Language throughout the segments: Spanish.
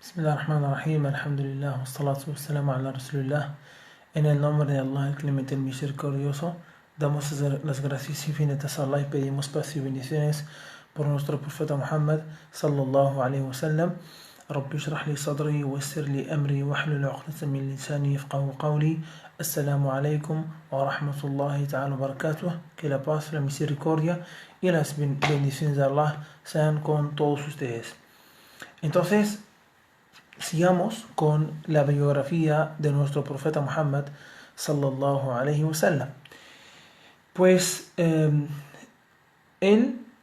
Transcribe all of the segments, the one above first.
Bismillahirrahmanirrahim, alhamdulillah, wassalatu wassalamu ala rasulillah. En el nombre de Allah, el clemente, el misericordioso, damos las gracias infinitas a Allah y pedimos paz y bendiciones por nuestro profeta Muhammad sallallahu alaihi wasallam. رب اشرح لي صدري ويسر لي أمري واحلل عقدة من لساني يفقهوا قولي. Assalamu alaikum wa rahmatullahi ta'ala wa barakatuh. Que la paz, la misericordia y las bendiciones de Allah sean con todos ustedes. Entonces, sigamos con la biografía de nuestro profeta Muhammad sallallahu alaihi wasallam. Pues él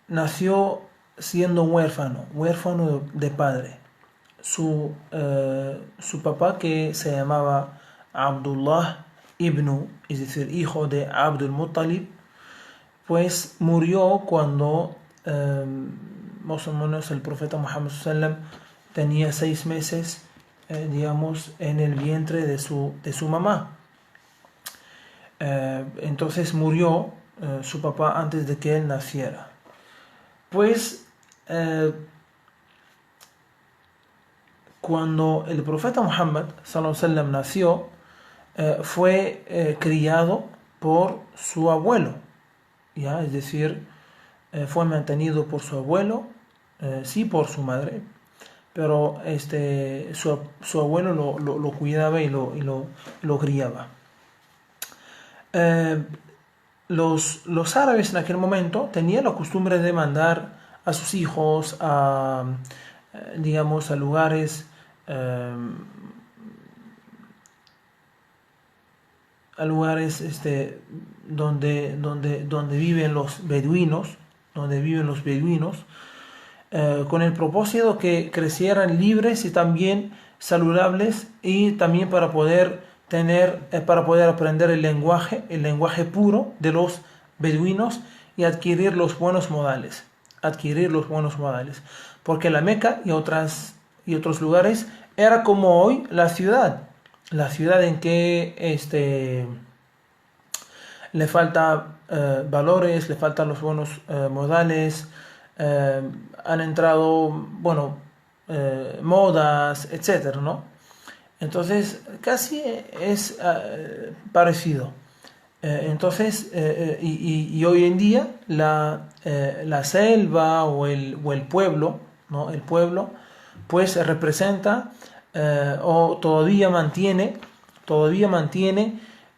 nació siendo huérfano de padre. Su papá, que se llamaba Abdullah ibn, es decir, hijo de Abdul Muttalib, pues murió cuando más o menos el profeta Muhammad sallallahu alaihi wasallam tenía 6 meses, en el vientre de su mamá. Entonces murió su papá antes de que él naciera. Pues cuando el profeta Muhammad sallallahu alaihi wasallam nació, fue criado por su abuelo, ¿ya? Es decir, fue mantenido por su abuelo, sí por su madre, pero su abuelo lo cuidaba y lo criaba. Los árabes en aquel momento tenían la costumbre de mandar a sus hijos a lugares donde viven los beduinos, con el propósito que crecieran libres y también saludables, y también para poder aprender el lenguaje puro de los beduinos y adquirir los buenos modales, porque la Meca y otros lugares era como hoy la ciudad en que le falta valores, le faltan los buenos modales, han entrado modas, etcétera, ¿no? Entonces casi es parecido. Y hoy en día la selva o el pueblo, ¿no? El pueblo pues representa o todavía mantiene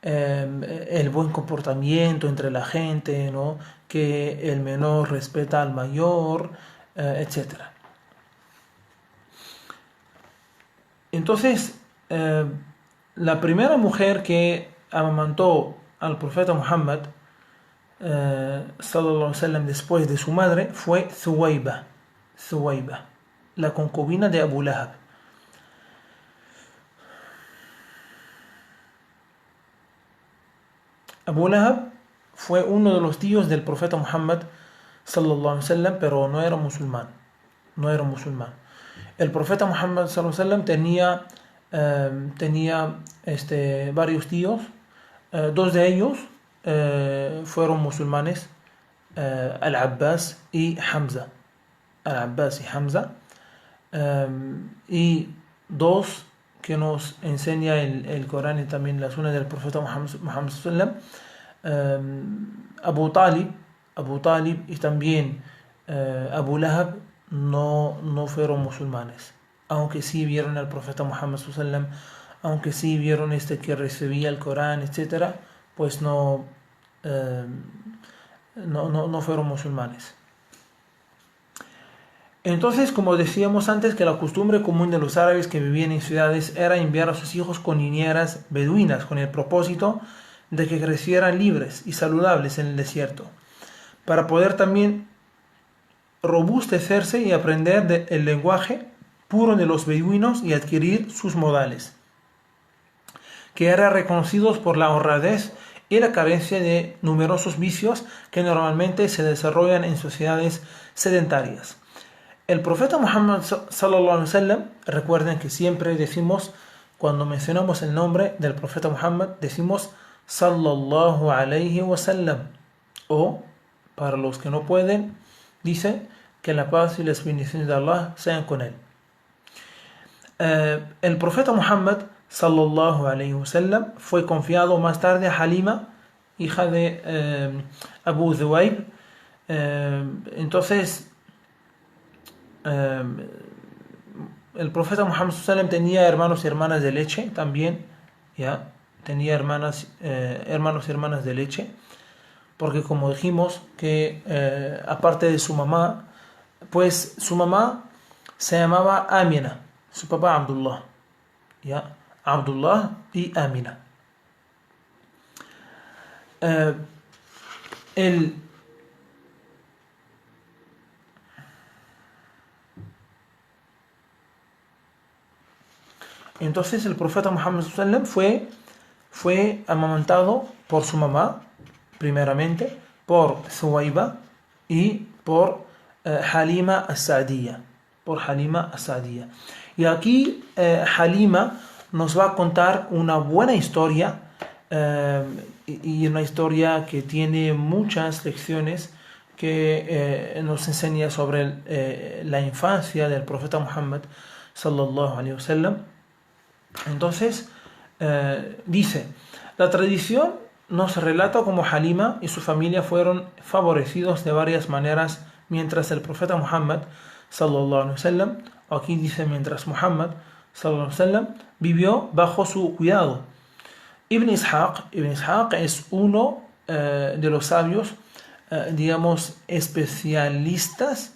el buen comportamiento entre la gente, ¿no? Que el menor respeta al mayor, etc. Entonces, la primera mujer que amamantó al profeta Muhammad sallallahu alaihi wasallam después de su madre fue Thuwayba, la concubina de Abu Lahab. Abu Lahab fue uno de los tíos del profeta Muhammad sallallahu alaihi wasallam, pero no era musulmán. El profeta Muhammad sallallahu alaihi wasallam tenía varios tíos. Dos de ellos fueron musulmanes, Al-Abbas y Hamza. Y dos que nos enseña el Corán y también la Sunna del profeta Muhammad sallallahu alaihi wasallam, Abu Talib y también Abu Lahab no fueron musulmanes, aunque sí vieron al profeta Muhammad sallallahu alaihi wasallam, aunque sí vieron que recibía el Corán, etcétera, pues no fueron musulmanes. Entonces, como decíamos antes, que la costumbre común de los árabes que vivían en ciudades era enviar a sus hijos con niñeras beduinas, con el propósito de que crecieran libres y saludables en el desierto, para poder también robustecerse y aprender el lenguaje puro de los beduinos y adquirir sus modales, que eran reconocidos por la honradez y la carencia de numerosos vicios que normalmente se desarrollan en sociedades sedentarias. El profeta Muhammad sallallahu alaihi wasallam, recuerden que siempre decimos, cuando mencionamos el nombre del profeta Muhammad, decimos sallallahu alaihi wasallam, o para los que no pueden, dice que la paz y las bendiciones de Allah sean con él. el profeta Muhammad sallallahu alayhi wa sallam fue confiado más tarde a Halima, hija de Abu Dhuayb. Entonces, el profeta Muhammad sallallahu alayhi wa sallam tenía hermanos y hermanas de leche también, ¿ya? Tenía hermanos y hermanas de leche, porque como dijimos que aparte de su mamá, pues su mamá se llamaba Amina, su papá Abdullah, ¿ya? Abdullah y Amina. Entonces el profeta Muhammad sallallahu alaihi wasallam fue amamantado por su mamá, primeramente, por Thuwayba y por Halima as-Sa'diyya. Y aquí Halima nos va a contar una buena historia, y una historia que tiene muchas lecciones que nos enseña sobre la infancia del profeta Muhammad sallallahu alaihi wasallam. Entonces dice, la tradición nos relata cómo Halima y su familia fueron favorecidos de varias maneras mientras el profeta Muhammad sallallahu alaihi wasallam, aquí dice mientras Muhammad sallallahu alaihi wasallam vivió bajo su cuidado. Ibn Ishaq es uno de los sabios, digamos, especialistas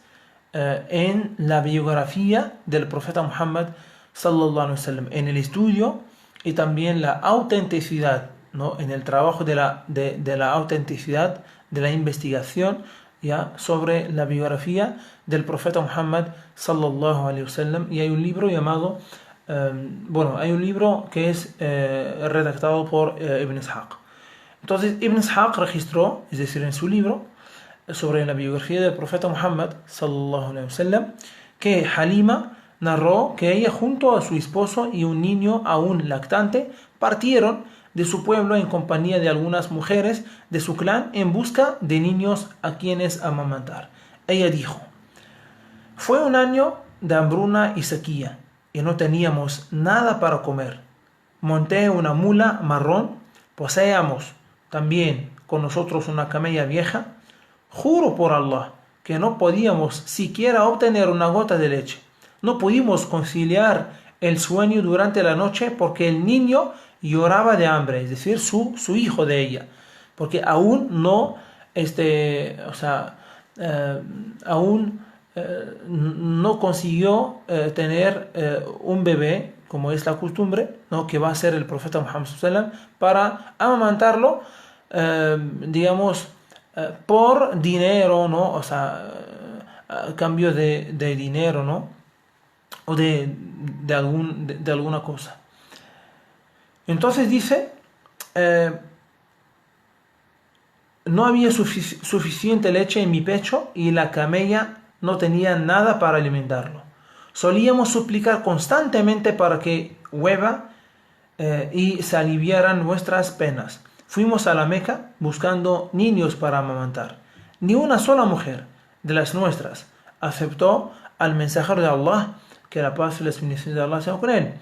en la biografía del profeta Muhammad sallallahu alaihi wasallam, en el estudio y también la autenticidad, ¿no? En el trabajo de la autenticidad, de la investigación, ¿ya? Sobre la biografía del profeta Muhammad sallallahu alaihi wasallam. Y hay un libro llamado hay un libro que es redactado por Ibn Ishaq. Entonces Ibn Ishaq registró, es decir, en su libro sobre la biografía del profeta Muhammad sallallahu alaihi wasallam, que Halima narró que ella junto a su esposo y un niño aún lactante partieron de su pueblo en compañía de algunas mujeres de su clan en busca de niños a quienes amamantar. Ella dijo: fue un año de hambruna y sequía y no teníamos nada para comer. Monté una mula marrón, poseíamos también con nosotros una camella vieja. Juro por Allah que no podíamos siquiera obtener una gota de leche. No pudimos conciliar el sueño durante la noche porque el niño lloraba de hambre, es decir, su hijo de ella, porque aún no, no consiguió tener un bebé, como es la costumbre, ¿no? Que va a ser el profeta Muhammad sallallahu alaihi wasallam, para amamantarlo, digamos, por dinero, ¿no? O sea, a cambio de dinero, ¿no? O de alguna cosa. Entonces dice, no había suficiente leche en mi pecho y la camella no tenía nada para alimentarlo. Solíamos suplicar constantemente para que llueva y se aliviaran nuestras penas. Fuimos a la Meca buscando niños para amamantar. Ni una sola mujer de las nuestras aceptó al mensajero de Allah, que la paz y las bendiciones de Allah sean con él,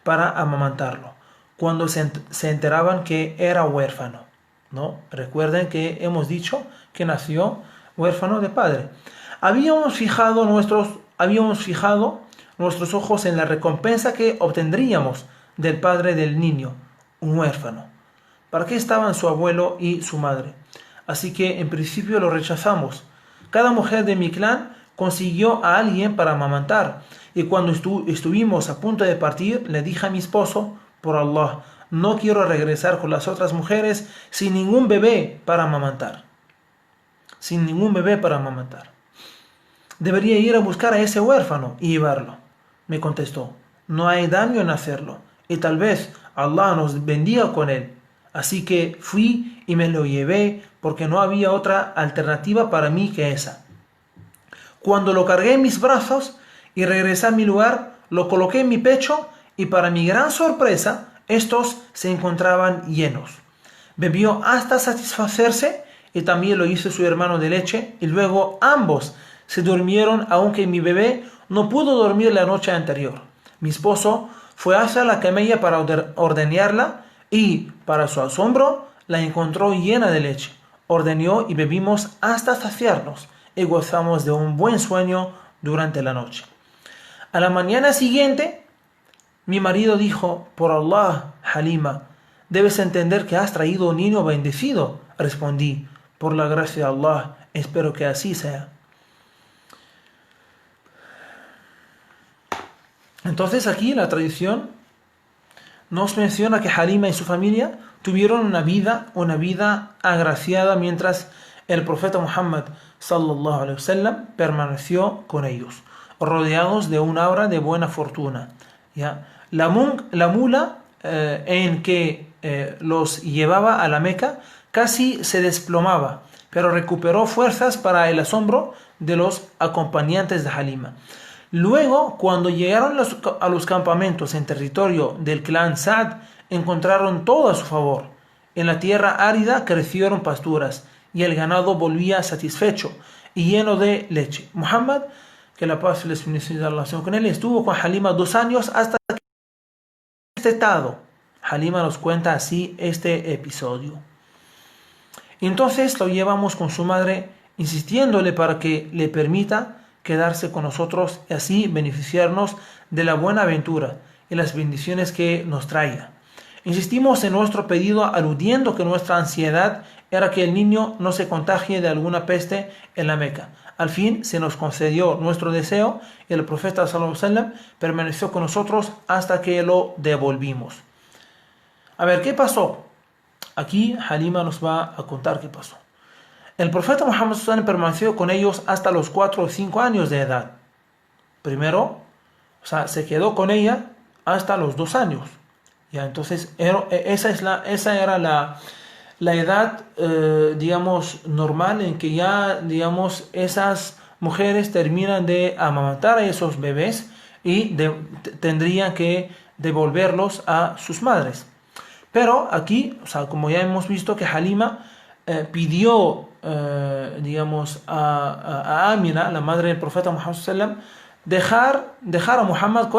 para amamantarlo, cuando se enteraban que era huérfano, ¿no? Recuerden que hemos dicho que nació huérfano de padre. Habíamos fijado nuestros ojos en la recompensa que obtendríamos del padre del niño, un huérfano. ¿Para qué estaban su abuelo y su madre? Así que en principio lo rechazamos. Cada mujer de mi clan consiguió a alguien para amamantar, y cuando estuvimos a punto de partir, le dije a mi esposo: por Allah, no quiero regresar con las otras mujeres sin ningún bebé para amamantar. Debería ir a buscar a ese huérfano y llevarlo. Me contestó: no hay daño en hacerlo, y tal vez Allah nos bendiga con él. Así que fui y me lo llevé, porque no había otra alternativa para mí que esa. Cuando lo cargué en mis brazos y regresé a mi lugar, lo coloqué en mi pecho y para mi gran sorpresa, estos se encontraban llenos. Bebió hasta satisfacerse y también lo hizo su hermano de leche, y luego ambos se durmieron, aunque mi bebé no pudo dormir la noche anterior. Mi esposo fue hacia la camella para ordeñarla y, para su asombro, la encontró llena de leche. Ordeñó y bebimos hasta saciarnos y gozamos de un buen sueño durante la noche. A la mañana siguiente, mi marido dijo: por Allah, Halima, debes entender que has traído un niño bendecido. Respondí: por la gracia de Allah, espero que así sea. Entonces aquí la tradición nos menciona que Halima y su familia tuvieron una vida agraciada mientras el profeta Muhammad sallallahu alaihi wasallam permaneció con ellos, rodeados de un aura de buena fortuna. ¿Ya? La mula en que los llevaba a la Meca casi se desplomaba, pero recuperó fuerzas para el asombro de los acompañantes de Halima. Luego, cuando llegaron a los campamentos en territorio del clan Saad, encontraron todo a su favor. En la tierra árida crecieron pasturas y el ganado volvía satisfecho y lleno de leche. Muhammad, que la paz y la bendición de Allah sean con él, estuvo con Halima 2 años hasta que este estado. Halima nos cuenta así este episodio. Entonces lo llevamos con su madre, insistiéndole para que le permita quedarse con nosotros y así beneficiarnos de la buena aventura y las bendiciones que nos traía. Insistimos en nuestro pedido aludiendo que nuestra ansiedad era que el niño no se contagie de alguna peste en la Meca. Al fin se nos concedió nuestro deseo y el profeta sallallahu alaihi wasallam permaneció con nosotros hasta que lo devolvimos. A ver, ¿qué pasó? Aquí Halima nos va a contar qué pasó. El profeta Muhammad sallallahu alaihi wasallam permaneció con ellos hasta los 4 o 5 años de edad. Primero, se quedó con ella hasta los 2 años. Ya, entonces esa era la edad, normal en que ya, esas mujeres terminan de amamantar a esos bebés y tendrían que devolverlos a sus madres. Pero aquí, como ya hemos visto que Halima pidió, a Amina, la madre del profeta Muhammad sallallahu alaihi wasallam, dejar a Muhammad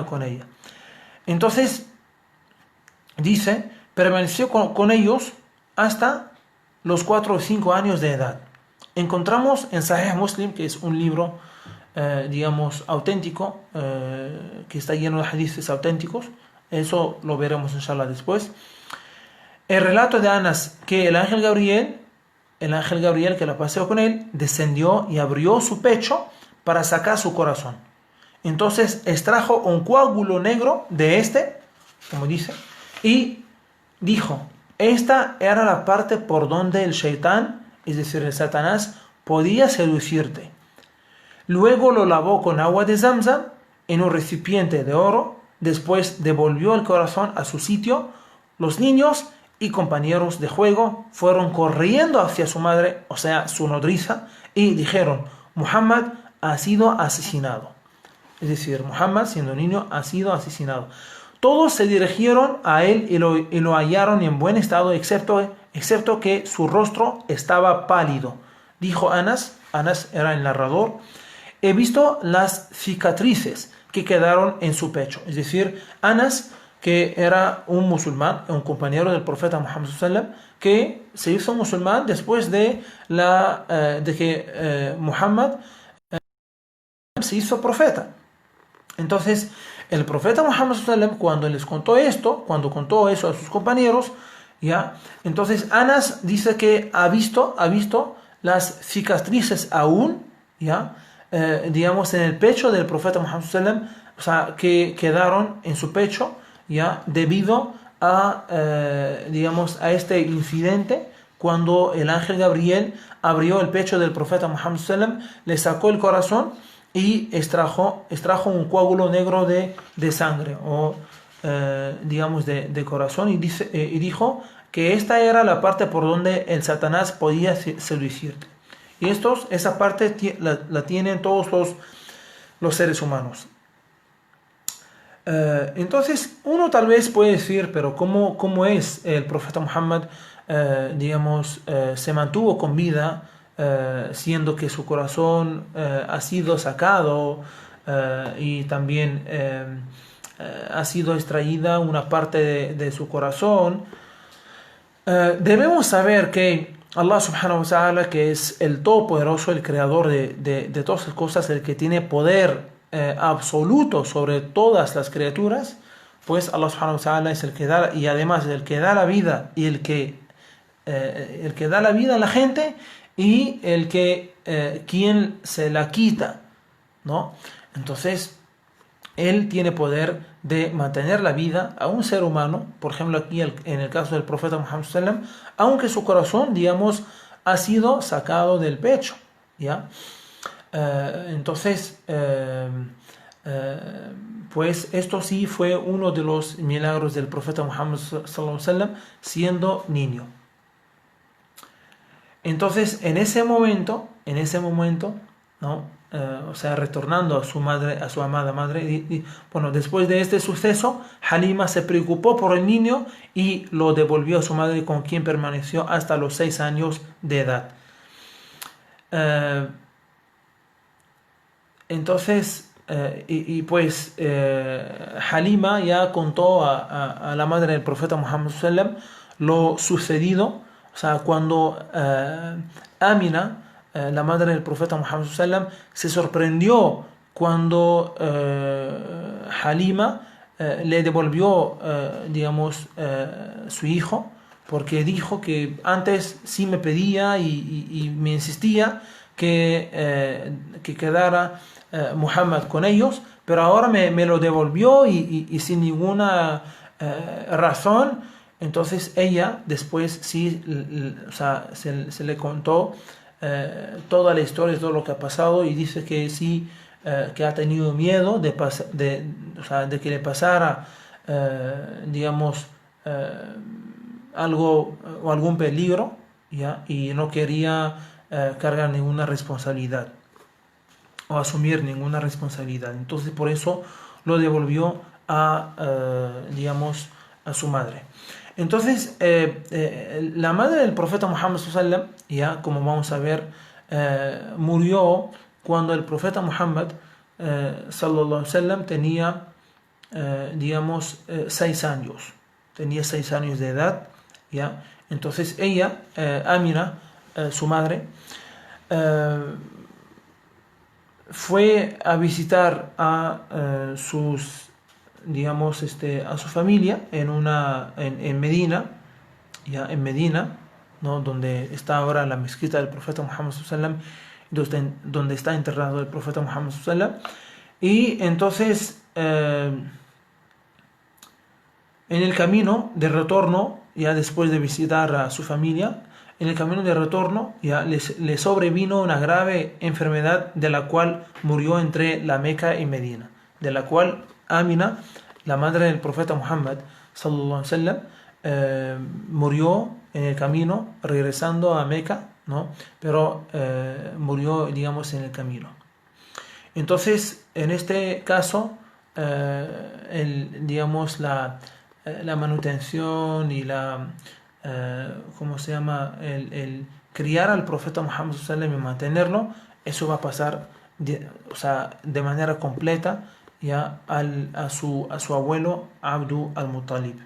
con ella. Entonces, dice, permaneció con ellos hasta los 4 o 5 años de edad. Encontramos en Sahih Muslim, que es un libro, auténtico, que está lleno de hadices auténticos. Eso lo veremos inshallah después. El relato de Anas, que el ángel Gabriel que la paseó con él, descendió y abrió su pecho para sacar su corazón. Entonces extrajo un coágulo negro de como dice, y dijo: esta era la parte por donde el Shaitán, es decir, el Satanás, podía seducirte. Luego lo lavó con agua de Zamzam en un recipiente de oro. Después devolvió el corazón a su sitio. Los niños y compañeros de juego fueron corriendo hacia su madre, o sea, su nodriza, y dijeron: Muhammad ha sido asesinado. Es decir, Muhammad, siendo niño, ha sido asesinado. Todos se dirigieron a él y lo hallaron en buen estado, excepto que su rostro estaba pálido. Dijo Anas era el narrador: he visto las cicatrices que quedaron en su pecho. Es decir, Anas, que era un musulmán, un compañero del profeta Muhammad sallallahu alaihi wasallam, que se hizo musulmán después de que Muhammad se hizo profeta. Entonces, el profeta Muhammad sallallahu alaihi wasallam, cuando contó eso a sus compañeros, ya, entonces Anas dice que ha visto las cicatrices aún, ya, en el pecho del profeta Muhammad sallallahu alaihi wasallam, que quedaron en su pecho, ya, debido a este incidente, cuando el ángel Gabriel abrió el pecho del profeta Muhammad sallallahu alaihi wasallam, le sacó el corazón y extrajo un coágulo negro de sangre, o de corazón, y dijo que esta era la parte por donde el Satanás podía seducirte. Y esa parte la tienen todos los seres humanos. Entonces uno tal vez puede decir: pero ¿cómo es el profeta Muhammad se mantuvo con vida, siendo que su corazón ha sido sacado y también ha sido extraída una parte de su corazón. Debemos saber que Allah subhanahu wa ta'ala, que es el todopoderoso, el creador de todas las cosas, el que tiene poder absoluto sobre todas las criaturas, pues Allah subhanahu wa ta'ala es el que da, y además el que da la vida y el que da la vida a la gente y quien se la quita, ¿no? Entonces él tiene poder de mantener la vida a un ser humano, por ejemplo aquí en el caso del profeta Muhammad sallam, aunque su corazón, digamos, ha sido sacado del pecho, ¿ya? Entonces, pues esto sí fue uno de los milagros del profeta Muhammad sallam, siendo niño. Entonces, en ese momento, ¿no? O sea, retornando a su madre, a su amada madre, bueno, después de este suceso, Halima se preocupó por el niño y lo devolvió a su madre, con quien permaneció hasta los 6 años de edad. Entonces, pues Halima ya contó a la madre del profeta Muhammad sallam lo sucedido. O sea, cuando Amina, la madre del profeta Muhammad sallam, se sorprendió cuando Halima le devolvió, digamos, su hijo, porque dijo que antes sí me pedía y me insistía que quedara Muhammad con ellos, pero ahora me lo devolvió y sin ninguna razón. Entonces ella después sí, o sea, se le contó toda la historia, todo lo que ha pasado, y dice que sí, que ha tenido miedo o sea, de que le pasara, digamos, algo o algún peligro, ¿ya? Y no quería cargar ninguna responsabilidad o asumir ninguna responsabilidad. Entonces por eso lo devolvió digamos, a su madre. Entonces, la madre del profeta Muhammad sallam, ya como vamos a ver, murió cuando el profeta Muhammad sallallahu alaihi wasallam tenía, digamos, 6 años. Tenía 6 años de edad, ya. Entonces ella, Amina, su madre, fue a visitar a digamos, a su familia en Medina, ya en Medina, ¿no? Donde está ahora la mezquita del profeta Muhammad sallam, donde está enterrado el profeta Muhammad sallam. Y entonces en el camino de retorno, ya después de visitar a su familia, en el camino de retorno ya le sobrevino una grave enfermedad, de la cual murió entre la Meca y Medina, de la cual Amina, la madre del profeta Muhammad sallallahu alaihi wasallam, murió en el camino regresando a Meca, ¿no? Pero murió, digamos, en el camino. Entonces, en este caso, digamos, la manutención y ¿cómo se llama? El criar al profeta Muhammad sallallahu alaihi wasallam y mantenerlo, eso va a pasar o sea, de manera completa ya a su abuelo Abdul al-Muttalib.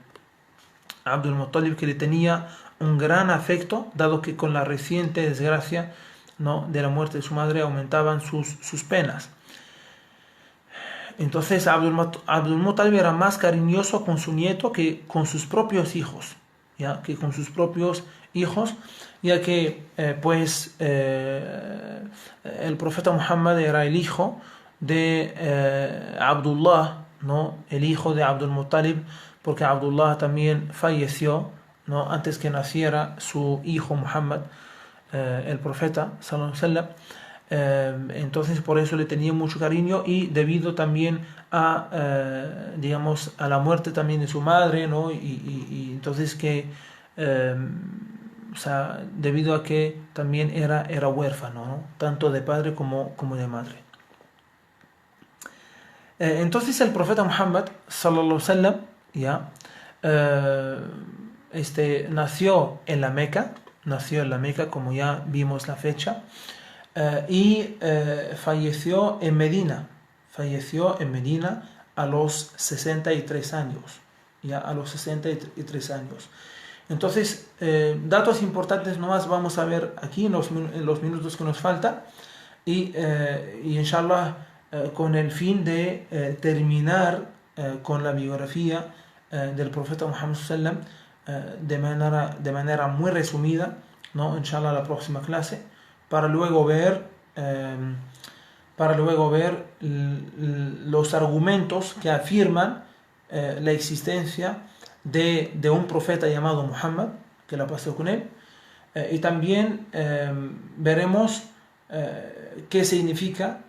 Abdul al-Muttalib, que le tenía un gran afecto, dado que con la reciente desgracia, ¿no?, de la muerte de su madre aumentaban sus penas. Entonces Abdul al-Muttalib era más cariñoso con su nieto que con sus propios hijos, ya que ya que pues el profeta Muhammad era el hijo de Abdullah, ¿no?, el hijo de Abdul Muttalib, porque Abdullah también falleció, ¿no?, antes que naciera su hijo Muhammad, el profeta sallallahu alaihi wasallam. Entonces por eso le tenía mucho cariño, y debido también digamos, a la muerte también de su madre, ¿no? Y entonces que o sea, debido a que también era huérfano, ¿no?, tanto de padre como de madre. Entonces el profeta Muhammad sallallahu alaihi wasallam ya nació en la Meca, como ya vimos la fecha, y falleció en Medina, falleció en Medina a los 63 años, ya a los 63 años. Entonces, datos importantes nomás vamos a ver aquí en los minutos que nos falta y inshallah con el fin de terminar con la biografía del profeta Muhammad sallam de manera muy resumida, ¿no? Inshallah la próxima clase, para luego ver los argumentos que afirman la existencia de un profeta llamado Muhammad, que la pasó con él, y también veremos qué significa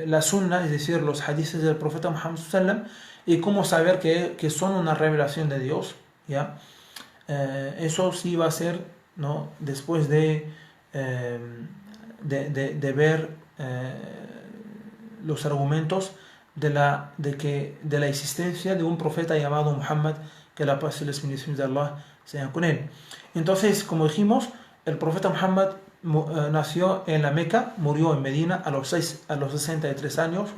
la sunna, es decir, los hadices del profeta Muhammad sallam, y cómo saber que son una revelación de Dios, ¿ya? Eso sí va a ser, ¿no? Después de ver los argumentos de la existencia de un profeta llamado Muhammad, que la paz y las bendiciones de Allah sean con él. Entonces, como dijimos, el profeta Muhammad nació en la Meca, murió en Medina a los 63 años.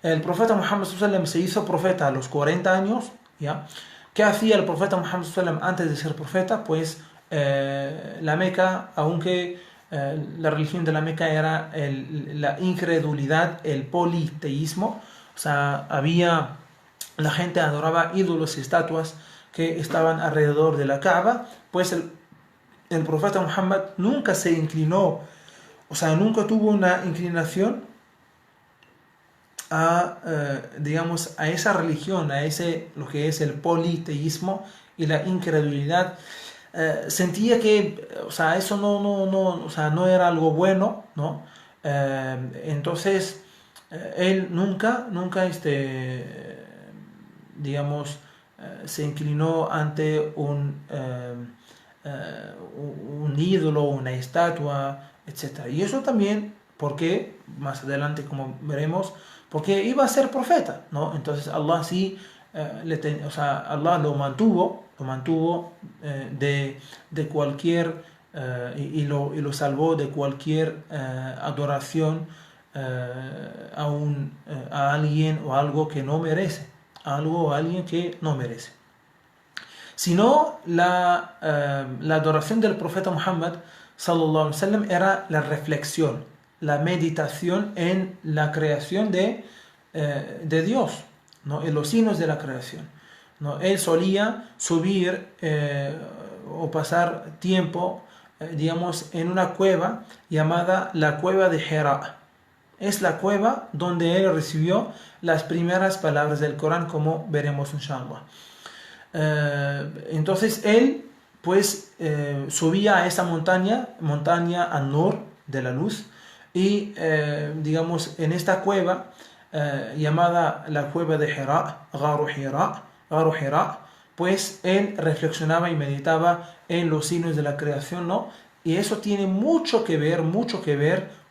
El profeta Muhammad sallam se hizo profeta a los 40 años, ¿ya? ¿Qué hacía el profeta Muhammad sallam antes de ser profeta? Pues la Meca, aunque la religión de la Meca era la incredulidad, el politeísmo, o sea, la gente adoraba ídolos y estatuas que estaban alrededor de la Kaaba, pues el profeta Muhammad nunca se inclinó, o sea, nunca tuvo una inclinación a esa religión, lo que es el politeísmo y la incredulidad. Sentía que, o sea, eso no era algo bueno, ¿no? Entonces, él nunca se inclinó ante un ídolo, una estatua, etc. Y eso también, porque más adelante, como veremos, porque iba a ser profeta, ¿no? Entonces Allah sí, Allah lo mantuvo de cualquier, y lo salvó de cualquier adoración a alguien o algo que no merece, algo o alguien que no merece. Sino la adoración del profeta Muhammad sallallahu alaihi wasallam era la reflexión, la meditación en la creación de Dios, ¿no? En los signos de la creación, ¿no? Él solía subir o pasar tiempo, en una cueva llamada la cueva de Hira. Es la cueva donde él recibió las primeras palabras del Corán, como veremos inshallah. Entonces él pues subía a esa montaña An-Nur, de la luz, y en esta cueva llamada la cueva de Hira, Gharu Hira, pues él reflexionaba y meditaba en los signos de la creación, ¿no? Y eso tiene mucho que ver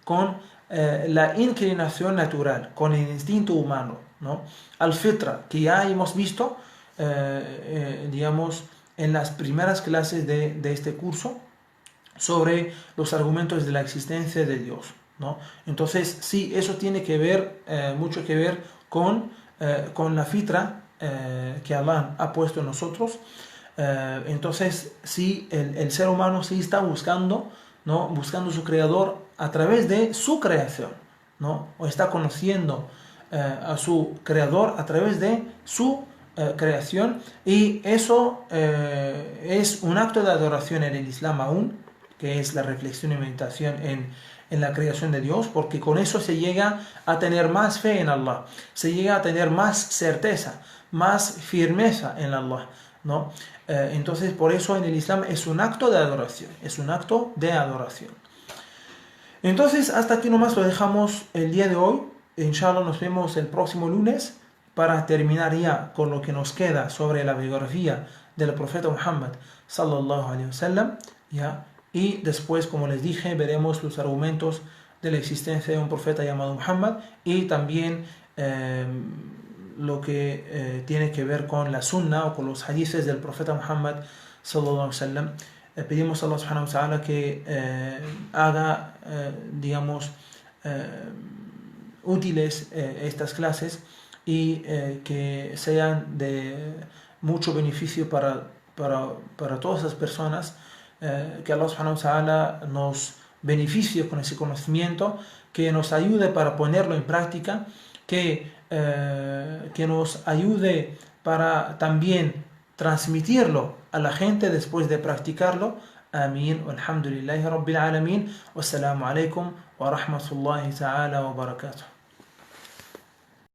con la inclinación natural, con el instinto humano, ¿no? Al-Fitra, que ya hemos visto, en las primeras clases de este curso, sobre los argumentos de la existencia de Dios, ¿no? Entonces, sí, eso tiene que ver, mucho que ver con la fitra que Allah ha puesto en nosotros. Entonces, sí, el ser humano sí está buscando, ¿no? Buscando su creador a través de su creación, ¿no? O está conociendo a su creador a través de su creación, y eso es un acto de adoración en el Islam aún, que es la reflexión y meditación en la creación de Dios, porque con eso se llega a tener más fe en Allah, se llega a tener más certeza, más firmeza en Allah, ¿no? Entonces, por eso en el Islam es un acto de adoración, Entonces, hasta aquí nomás lo dejamos el día de hoy. Inshallah nos vemos el próximo lunes para terminar ya con lo que nos queda sobre la biografía del profeta Muhammad sallallahu alaihi wasallam, ¿ya? Y después, como les dije, veremos los argumentos de la existencia de un profeta llamado Muhammad, y también lo que tiene que ver con la sunna o con los hadices del profeta Muhammad sallallahu alaihi wasallam. Pedimos a Allah subhanahu wa ta'ala que haga, útiles estas clases y que sean de mucho beneficio para todas las personas, que Allah subhanahu wa ta'ala nos beneficie con ese conocimiento, que nos ayude para ponerlo en práctica, que nos ayude para también transmitirlo a la gente después de practicarlo. Amén. Walhamdulillahi Rabbil Alamin. Wassalamu alaikum wa rahmatullahi ta'ala wa barakatuh.